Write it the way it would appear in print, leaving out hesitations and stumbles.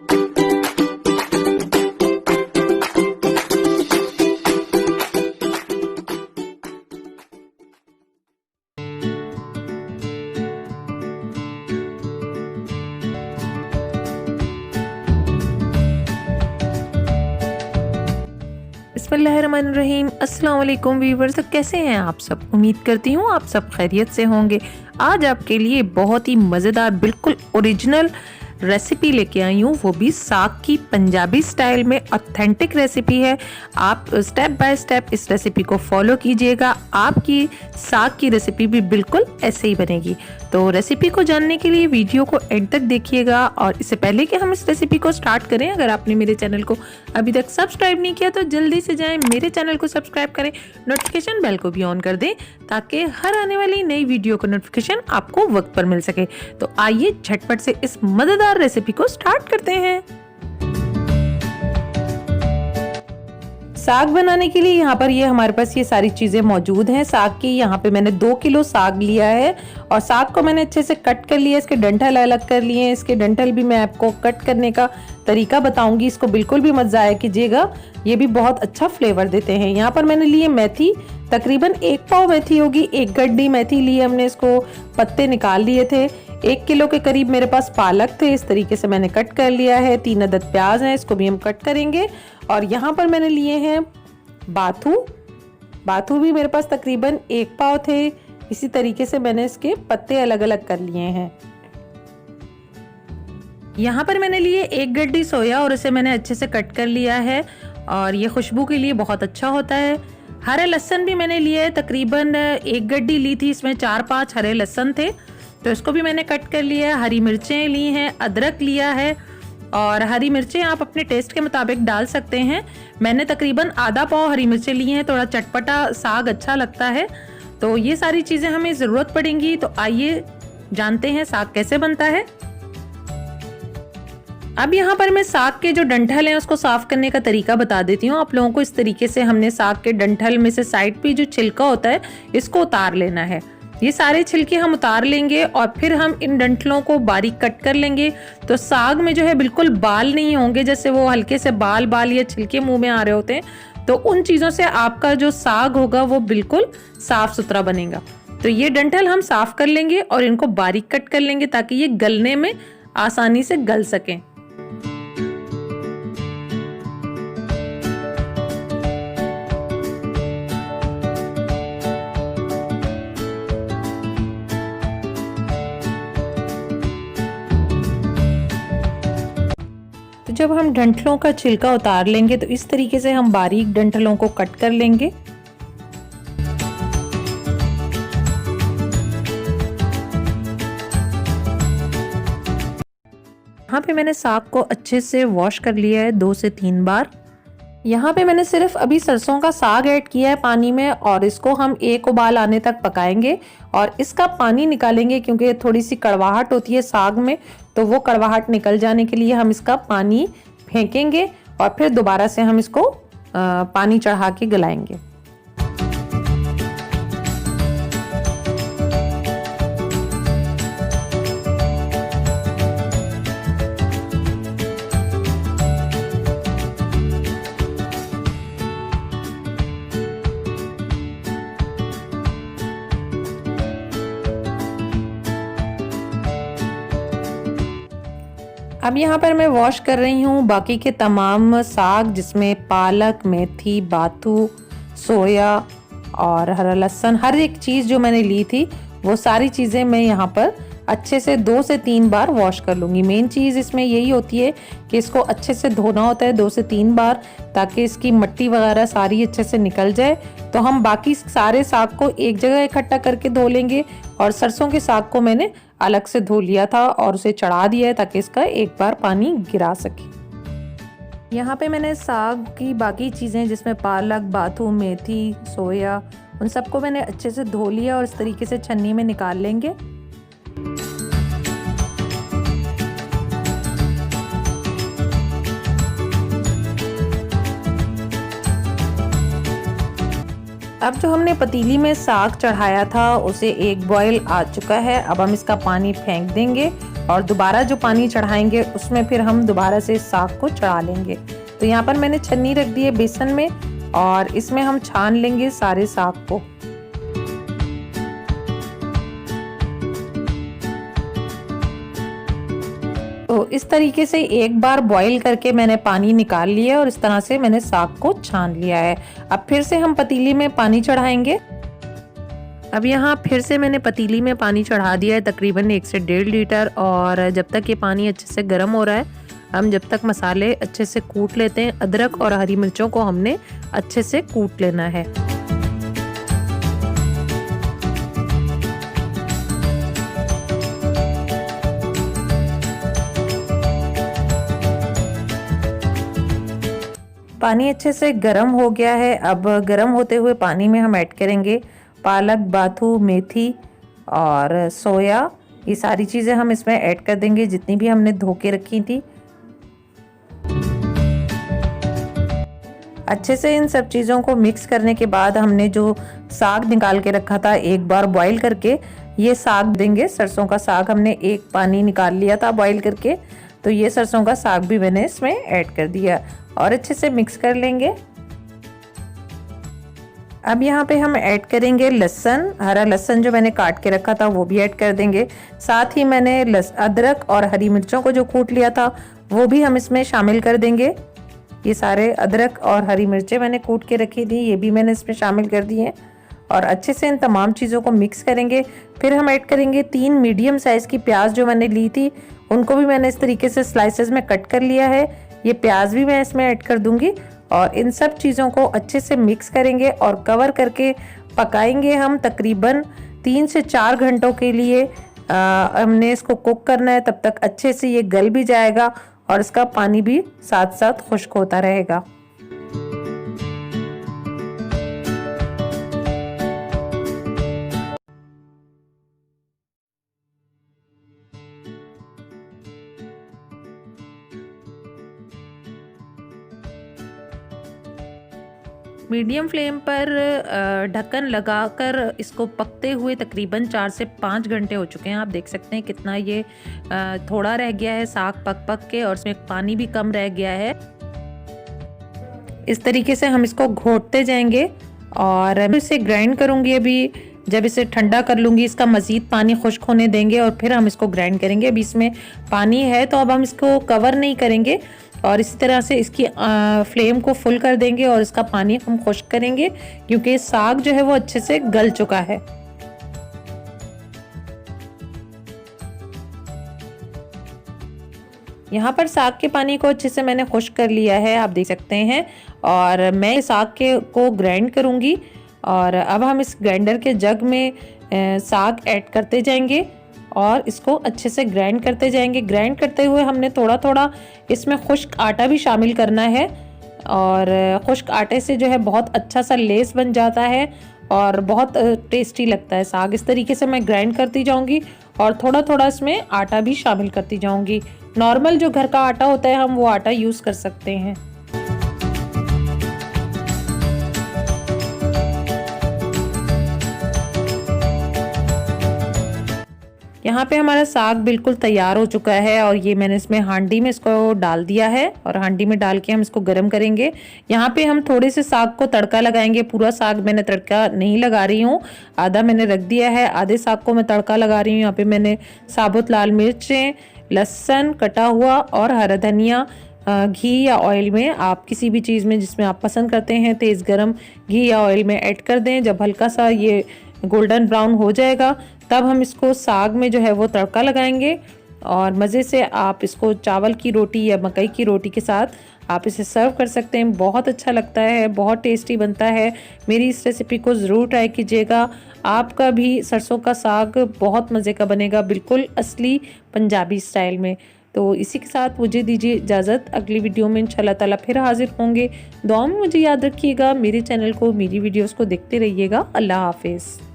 बिस्मिल्लाहिर्रहमानिर्रहीम। अस्सलाम वालेकुम व्यूअर्स, कैसे हैं आप सब? उम्मीद करती हूँ आप सब खैरियत से होंगे। आज आपके लिए बहुत ही मज़ेदार बिल्कुल ओरिजिनल रेसिपी लेके आई हूँ, वो भी साग की पंजाबी स्टाइल में ऑथेंटिक रेसिपी है। आप स्टेप बाय स्टेप इस रेसिपी को फॉलो कीजिएगा, आपकी साग की रेसिपी भी बिल्कुल ऐसे ही बनेगी। तो रेसिपी को जानने के लिए वीडियो को एंड तक देखिएगा। और इससे पहले कि हम इस रेसिपी को स्टार्ट करें, अगर आपने मेरे चैनल को अभी तक सब्सक्राइब नहीं किया तो जल्दी से जाएं, मेरे चैनल को सब्सक्राइब करें, नोटिफिकेशन बेल को भी ऑन कर दें ताकि हर आने वाली नई वीडियो का नोटिफिकेशन आपको वक्त पर मिल सके। तो आइए झटपट से इस मजेदार रेसिपी को स्टार्ट करते हैं। साग बनाने के लिए यहाँ पर हमारे पास ये सारी चीज़ें मौजूद हैं। साग की यहाँ पे मैंने 2 किलो साग लिया है और साग को मैंने अच्छे से कट कर लिया। इसके डंठल अलग कर लिए हैं। इसके डंठल भी मैं आपको कट करने का तरीका बताऊंगी। इसको बिल्कुल भी मत ज़ाया कीजिएगा, ये भी बहुत अच्छा फ्लेवर देते हैं। यहाँ पर मैंने लिए मेथी, तकरीबन 1 पाव मेथी होगी, 1 गड्डी मेथी ली हमने, इसको पत्ते निकाल लिए थे। 1 किलो के करीब मेरे पास पालक थे, इस तरीके से मैंने कट कर लिया है। 3 अदद प्याज हैं, इसको भी हम कट करेंगे। और यहाँ पर मैंने लिए हैं बाथू भी मेरे पास तकरीबन 1 पाव थे। इसी तरीके से मैंने इसके पत्ते अलग अलग कर लिए हैं। यहाँ पर मैंने लिए 1 गड्डी सोया और इसे मैंने अच्छे से कट कर लिया है और ये खुशबू के लिए बहुत अच्छा होता है। हरे लहसुन भी मैंने लिए है, तकरीबन 1 गड्डी ली थी, इसमें 4-5 हरे लहसुन थे तो इसको भी मैंने कट कर लिया है। हरी मिर्चें ली हैं, अदरक लिया है और हरी मिर्चें आप अपने टेस्ट के मुताबिक डाल सकते हैं। मैंने तकरीबन आधा पाव हरी मिर्चें ली हैं, थोड़ा चटपटा साग अच्छा लगता है। तो ये सारी चीज़ें हमें ज़रूरत पड़ेंगी। तो आइए जानते हैं साग कैसे बनता है। अब यहाँ पर मैं साग के जो डंठल हैं उसको साफ करने का तरीका बता देती हूँ आप लोगों को। इस तरीके से हमने साग के डंठल में से साइड पे जो छिलका होता है इसको उतार लेना है। ये सारे छिलके हम उतार लेंगे और फिर हम इन डंठलों को बारीक कट कर लेंगे। तो साग में जो है बिल्कुल बाल नहीं होंगे, जैसे वो हल्के से बाल या छिलके मुंह में आ रहे होते हैं, तो उन चीज़ों से आपका जो साग होगा वो बिल्कुल साफ सुथरा बनेगा। तो ये डंठल हम साफ कर लेंगे और इनको बारीक कट कर लेंगे ताकि ये गलने में आसानी से गल सकें। तो जब हम डंठलों का छिलका उतार लेंगे तो इस तरीके से हम बारीक डंठलों को कट कर लेंगे। यहाँ पे मैंने साग को अच्छे से वॉश कर लिया है 2 से 3 बार। यहाँ पे मैंने सिर्फ अभी सरसों का साग ऐड किया है पानी में और इसको हम 1 उबाल आने तक पकाएंगे और इसका पानी निकालेंगे क्योंकि थोड़ी सी कड़वाहट होती है साग में, तो वो कड़वाहट निकल जाने के लिए हम इसका पानी फेंकेंगे और फिर दोबारा से हम इसको पानी चढ़ा के गलाएंगे। अब यहाँ पर मैं वॉश कर रही हूँ बाकी के तमाम साग, जिसमें पालक, मेथी, बाथू, सोया और हरा लहसुन, हर एक चीज़ जो मैंने ली थी वो सारी चीज़ें मैं यहाँ पर अच्छे से 2 से 3 बार वॉश कर लूँगी। मेन चीज़ इसमें यही होती है कि इसको अच्छे से धोना होता है 2 से 3 बार ताकि इसकी मिट्टी वगैरह सारी अच्छे से निकल जाए। तो हम बाकी सारे साग को एक जगह इकट्ठा करके धो लेंगे और सरसों के साग को मैंने अलग से धो लिया था और उसे चढ़ा दिया है ताकि इसका एक बार पानी गिरा सके। यहाँ पे मैंने साग की बाकी चीज़ें जिसमें पालक, बाथू, मेथी, सोया, उन सबको मैंने अच्छे से धो लिया और इस तरीके से छन्नी में निकाल लेंगे। अब जो हमने पतीली में साग चढ़ाया था उसे 1 बॉयल आ चुका है। अब हम इसका पानी फेंक देंगे और दोबारा जो पानी चढ़ाएंगे उसमें फिर हम दोबारा से साग को चढ़ा लेंगे। तो यहाँ पर मैंने छन्नी रख दी है बेसन में और इसमें हम छान लेंगे सारे साग को। तो इस तरीके से एक बार बॉईल करके मैंने पानी निकाल लिया और इस तरह से मैंने साग को छान लिया है। अब फिर से हम पतीली में पानी चढ़ाएंगे। अब यहाँ फिर से मैंने पतीली में पानी चढ़ा दिया है तकरीबन 1 से 1.5 लीटर। और जब तक ये पानी अच्छे से गर्म हो रहा है हम जब तक मसाले अच्छे से कूट लेते हैं। अदरक और हरी मिर्चों को हमने अच्छे से कूट लेना है। पानी अच्छे से गर्म हो गया है। अब गर्म होते हुए पानी में हम ऐड करेंगे पालक, बाथू, मेथी और सोया। ये सारी चीज़ें हम इसमें ऐड कर देंगे जितनी भी हमने धो के रखी थी। अच्छे से इन सब चीज़ों को मिक्स करने के बाद हमने जो साग निकाल के रखा था एक बार बॉईल करके, ये साग देंगे। सरसों का साग हमने एक पानी निकाल लिया था बॉईल करके, तो ये सरसों का साग भी मैंने इसमें ऐड कर दिया और अच्छे से मिक्स कर लेंगे। अब यहाँ पे हम ऐड करेंगे लहसुन, हरा लहसुन जो मैंने काट के रखा था वो भी ऐड कर देंगे। साथ ही मैंने अदरक और हरी मिर्चों को जो कूट लिया था वो भी हम इसमें शामिल कर देंगे। ये सारे अदरक और हरी मिर्चें मैंने कूट के रखी थी, ये भी मैंने इसमें शामिल कर दी हैं और अच्छे से इन तमाम चीज़ों को मिक्स करेंगे। फिर हम ऐड करेंगे 3 मीडियम साइज़ की प्याज जो मैंने ली थी, उनको भी मैंने इस तरीके से स्लाइसेस में कट कर लिया है। ये प्याज भी मैं इसमें ऐड कर दूंगी और इन सब चीज़ों को अच्छे से मिक्स करेंगे और कवर करके पकाएंगे हम तकरीबन 3 से 4 घंटों के लिए। हमने इसको कुक करना है, तब तक अच्छे से ये गल भी जाएगा और इसका पानी भी साथ साथ खुश्क होता रहेगा। मीडियम फ्लेम पर ढक्कन लगाकर इसको पकते हुए तकरीबन 4 से 5 घंटे हो चुके हैं। आप देख सकते हैं कितना ये थोड़ा रह गया है साग पक के और इसमें पानी भी कम रह गया है। इस तरीके से हम इसको घोटते जाएंगे और इसे ग्राइंड करूँगी। अभी जब इसे ठंडा कर लूँगी इसका मज़ीद पानी खुश्क होने देंगे और फिर हम इसको ग्राइंड करेंगे। अभी इसमें पानी है तो अब हम इसको कवर नहीं करेंगे और इसी तरह से इसकी फ्लेम को फुल कर देंगे और इसका पानी हम खुश्क करेंगे क्योंकि साग जो है वो अच्छे से गल चुका है। यहाँ पर साग के पानी को अच्छे से मैंने खुश्क कर लिया है, आप देख सकते हैं। और मैं साग को ग्राइंड करूँगी और अब हम इस ग्राइंडर के जग में साग ऐड करते जाएंगे और इसको अच्छे से ग्राइंड करते जाएंगे। ग्राइंड करते हुए हमने थोड़ा थोड़ा इसमें खुश्क आटा भी शामिल करना है और खुश्क आटे से जो है बहुत अच्छा सा लेस बन जाता है और बहुत टेस्टी लगता है साग। इस तरीके से मैं ग्राइंड करती जाऊंगी और थोड़ा थोड़ा इसमें आटा भी शामिल करती जाऊंगी। नॉर्मल जो घर का आटा होता है हम वो आटा यूज़ कर सकते हैं। यहाँ पे हमारा साग बिल्कुल तैयार हो चुका है और ये मैंने इसमें हांडी में इसको डाल दिया है और हांडी में डाल के हम इसको गर्म करेंगे। यहाँ पे हम थोड़े से साग को तड़का लगाएंगे। पूरा साग मैंने तड़का नहीं लगा रही हूँ, आधा मैंने रख दिया है, आधे साग को मैं तड़का लगा रही हूँ। यहाँ पे मैंने साबुत लाल मिर्चें, लहसुन कटा हुआ और हरा धनिया घी या ऑयल में, आप किसी भी चीज़ में जिसमें आप पसंद करते हैं तेज़ गरम घी या ऑयल में ऐड कर दें। जब हल्का सा ये गोल्डन ब्राउन हो जाएगा तब हम इसको साग में जो है वो तड़का लगाएंगे और मज़े से आप इसको चावल की रोटी या मकई की रोटी के साथ आप इसे सर्व कर सकते हैं। बहुत अच्छा लगता है, बहुत टेस्टी बनता है। मेरी इस रेसिपी को ज़रूर ट्राई कीजिएगा। आपका भी सरसों का साग बहुत मज़े का बनेगा, बिल्कुल असली पंजाबी स्टाइल में। तो इसी के साथ मुझे दीजिए इजाज़त। अगली वीडियो में इंशाल्लाह ताला फिर हाजिर होंगे। दुआ में मुझे याद रखिएगा, मेरे चैनल को, मेरी वीडियोस को देखते रहिएगा। अल्लाह हाफिज़।